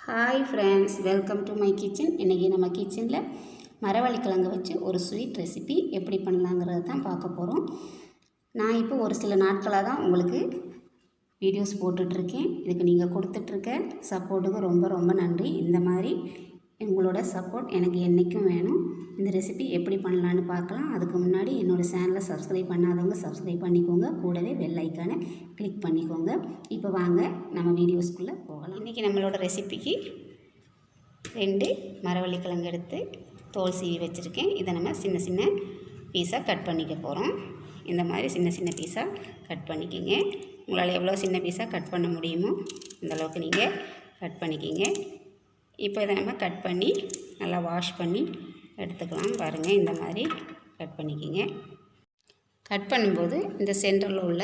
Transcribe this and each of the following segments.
Hi friends, welcome to my kitchen. இன்றைக்கி நம்ம கிச்சனில் மரவள்ளிக்கிழங்கு வச்சு ஒரு ஸ்வீட் ரெசிபி எப்படி பண்ணலாங்கிறது தான் பார்க்க போகிறோம். நான் இப்போ ஒரு சில நாட்களாக தான் உங்களுக்கு வீடியோஸ் போட்டுட்ருக்கேன். இதுக்கு நீங்கள் கொடுத்துட்ருக்க சப்போர்ட்டுக்கு ரொம்ப ரொம்ப நன்றி. இந்த மாதிரி உங்களோட சப்போர்ட் எனக்கு என்றைக்கும் வேணும். இந்த ரெசிபி எப்படி பண்ணலான்னு பார்க்கலாம். அதுக்கு முன்னாடி என்னோடய சேனலை சப்ஸ்கிரைப் பண்ணாதவங்க சப்ஸ்கிரைப் பண்ணிக்கோங்க. கூடவே பெல் ஐக்கானை கிளிக் பண்ணிக்கோங்க. இப்போ வாங்க நம்ம வீடியோஸ்குள்ளே போகலாம். இன்றைக்கி நம்மளோட ரெசிபிக்கு 2 மரவள்ளிக்கிழங்கு எடுத்து தோல் சீவி வச்சுருக்கேன். இதை நம்ம சின்ன சின்ன பீஸாக கட் பண்ணிக்க போகிறோம். இந்த மாதிரி சின்ன சின்ன பீஸாக கட் பண்ணிக்கிங்க. உங்களால் எவ்வளோ சின்ன பீஸாக கட் பண்ண முடியுமோ அந்தளவுக்கு நீங்கள் கட் பண்ணிக்கிங்க. இப்போ இதை நம்ம கட் பண்ணி நல்லா வாஷ் பண்ணி எடுத்துக்கலாம். பாருங்கள், இந்த மாதிரி கட் பண்ணிக்கிங்க. கட் பண்ணும்போது இந்த சென்டரில் உள்ள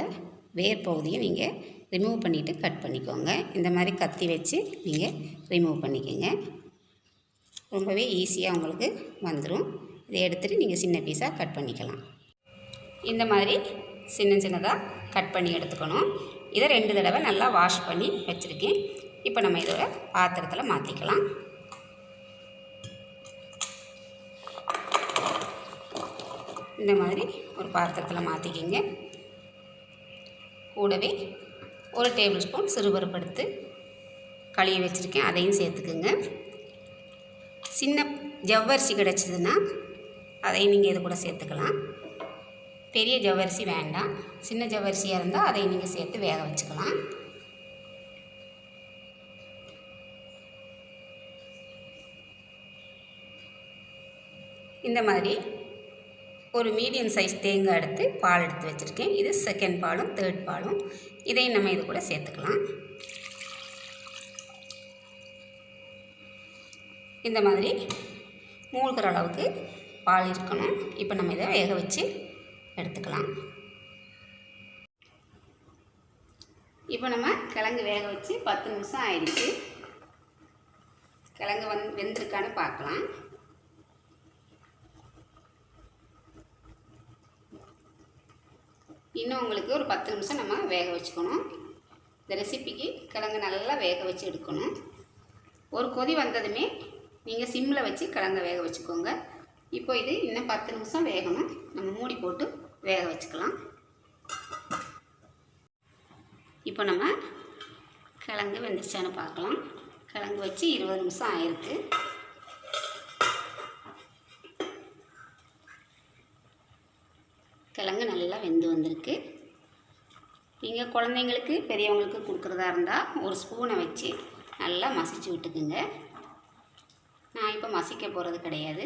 வேர் பகுதியை நீங்கள் ரிமூவ் பண்ணிவிட்டு கட் பண்ணிக்கோங்க. இந்த மாதிரி கத்தி வச்சு நீங்கள் ரிமூவ் பண்ணிக்கோங்க. ரொம்பவே ஈஸியாக உங்களுக்கு வந்துடும். இதை எடுத்துகிட்டு நீங்கள் சின்ன பீஸாக கட் பண்ணிக்கலாம். இந்த மாதிரி சின்ன சின்னதாக கட் பண்ணி எடுத்துக்கணும். இதை 2 தடவை நல்லா வாஷ் பண்ணி வச்சுருக்கேன். இப்போ நம்ம இதோட பாத்திரத்தில் மாற்றிக்கலாம். இந்த மாதிரி ஒரு பாத்திரத்தில் மாற்றிக்கிங்க. கூடவே 1 டேபிள் ஸ்பூன் சிறுபருப்பு எடுத்து கழுவி வச்சுருக்கேன், அதையும் சேர்த்துக்குங்க. சின்ன ஜவ்வரிசி கிடச்சிதுன்னா அதையும் நீங்கள் இது கூட சேர்த்துக்கலாம். பெரிய ஜவ்வரிசி வேண்டாம், சின்ன ஜவ்வரிசியாக இருந்தால் அதையும் நீங்கள் சேர்த்து வேக வச்சுக்கலாம். இந்த மாதிரி ஒரு மீடியம் சைஸ் தேங்காய் எடுத்து பால் எடுத்து வச்சுருக்கேன். இது செகண்ட் பாலும் தேர்ட் பாலும். இதையும் நம்ம இது கூட சேர்த்துக்கலாம். இந்த மாதிரி மூழ்கிற அளவுக்கு பால் இருக்கணும். இப்போ நம்ம இதை வேக வச்சு எடுத்துக்கலாம். இப்போ நம்ம கிழங்கு வேக வச்சு 10 நிமிஷம் ஆயிடுச்சு. கிழங்கு வெந்திருக்கான்னு பார்க்கலாம். இன்னும் உங்களுக்கு ஒரு 10 நிமிஷம் நம்ம வேக வச்சுக்கணும். இந்த ரெசிபிக்கு கிழங்கு நல்லா வேக வச்சு எடுக்கணும். ஒரு கொதி வந்ததுமே நீங்கள் சிம்மில் வச்சு கிழங்க வேக வச்சுக்கோங்க. இப்போ இது இன்னும் 10 நிமிஷம் வேகணும். நம்ம மூடி போட்டு வேக வச்சுக்கலாம். இப்போ நம்ம கிழங்கு வெந்துருச்சான்னு பார்க்கலாம். கிழங்கு வச்சு 20 நிமிஷம் ஆயிருக்கு. கிழங்கு நல்லா வெந்து வந்திருக்கு. நீங்கள் குழந்தைங்களுக்கு பெரியவங்களுக்கு கொடுக்குறதா இருந்தால் ஒரு ஸ்பூனை வச்சு நல்லா மசிச்சு விட்டுக்குங்க. நான் இப்போ மசிக்க போகிறது கிடையாது,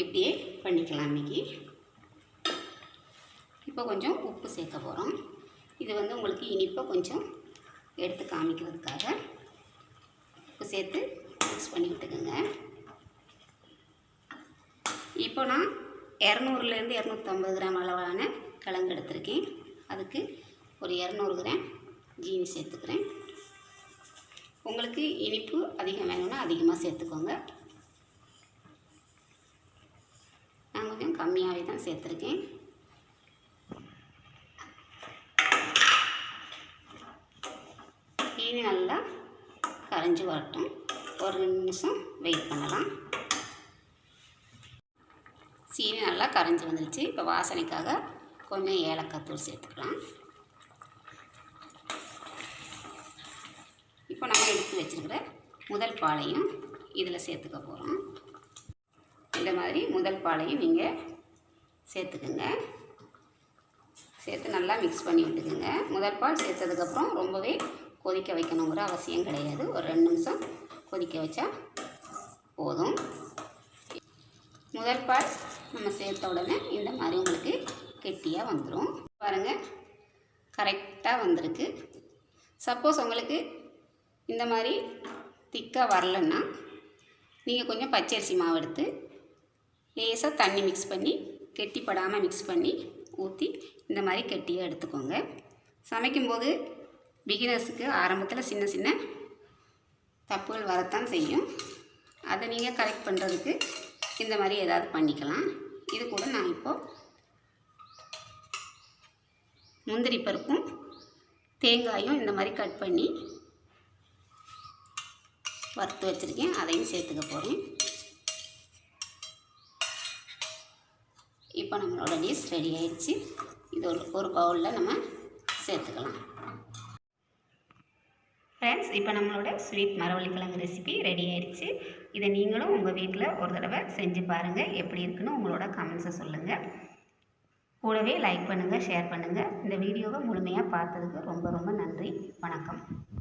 இப்படியே பண்ணிக்கலாம். இன்றைக்கி இப்போ கொஞ்சம் உப்பு சேர்க்க போகிறோம். இது உங்களுக்கு இனிப்பை கொஞ்சம் எடுத்து காமிக்கிறதுக்காக உப்பு சேர்த்து மிக்ஸ் பண்ணி விட்டுக்குங்க. இப்போ நான் 200லேருந்து 250 கிராம் அளவான கிழங்கு எடுத்திருக்கேன். அதுக்கு ஒரு 200 கிராம் ஜீனி சேர்த்துக்கிறேன். உங்களுக்கு இனிப்பு அதிகம் வேணும்னா அதிகமாக சேர்த்துக்கோங்க. நான் கொஞ்சம் கம்மியாகவே தான் சேர்த்துருக்கேன். ஜீனி நல்லா கரைஞ்சி வரட்டும். ஒரு 2 நிமிஷம் வெயிட் பண்ணலாம். சீனி நல்லா கரைஞ்சி வந்துடுச்சு. இப்போ வாசனைக்காக கொஞ்சம் ஏலக்காய் தூள் சேர்த்துக்கலாம். இப்போ நம்ம எடுத்து வச்சுருக்கிற முதல் பாலையும் இதில் சேர்த்துக்க போகிறோம். இந்த மாதிரி முதல் பாலையும் நீங்கள் சேர்த்துக்குங்க. சேர்த்து நல்லா மிக்ஸ் பண்ணி விட்டுக்குங்க. முதல் பால் சேர்த்ததுக்கப்புறம் ரொம்பவே கொதிக்க வைக்கணுங்கிற அவசியம் கிடையாது. ஒரு 2 நிமிஷம் கொதிக்க வச்சா போதும். முதல் பால் நம்ம சேர்த்த உடனே இந்த மாதிரி உங்களுக்கு கெட்டியாக வந்துடும். பாருங்கள், கரெக்டாக வந்திருக்கு. சப்போஸ் உங்களுக்கு இந்த மாதிரி திக்காக வரலன்னா நீங்கள் கொஞ்சம் பச்சரிசி மாவு எடுத்து லேசாக தண்ணி மிக்ஸ் பண்ணி கெட்டிப்படாமல் மிக்ஸ் பண்ணி ஊற்றி இந்த மாதிரி கெட்டியாக எடுத்துக்கோங்க. சமைக்கும்போது பிகினர்ஸுக்கு ஆரம்பத்தில் சின்ன சின்ன தப்புகள் வரத்தான் செய்யும். அதை நீங்கள் கரெக்ட் பண்ணுறதுக்கு இந்த மாதிரி ஏதாவது பண்ணிக்கலாம். இது கூட நான் இப்போது முந்திரி பருப்பும் தேங்காயும் இந்த மாதிரி கட் பண்ணி வறுத்து வச்சுருக்கேன், அதையும் சேர்த்துக்க போகிறேன். இப்போ நம்மளோட டிஷ் ரெடி ஆயிடுச்சு. இது ஒரு பவுலில் நம்ம சேர்த்துக்கலாம். ஃப்ரெண்ட்ஸ், இப்போ நம்மளோட ஸ்வீட் மரவள்ளிக்கிழங்கு ரெசிபி ரெடி ஆயிடுச்சு. இதை நீங்களும் உங்கள் வீட்டில் ஒரு தடவை செஞ்சு பாருங்கள். எப்படி இருக்குன்னு உங்களோட கமெண்ட்ஸை சொல்லுங்கள். கூடவே லைக் பண்ணுங்கள், ஷேர் பண்ணுங்கள். இந்த வீடியோவை முழுமையாக பார்த்ததுக்கு ரொம்ப ரொம்ப நன்றி. வணக்கம்.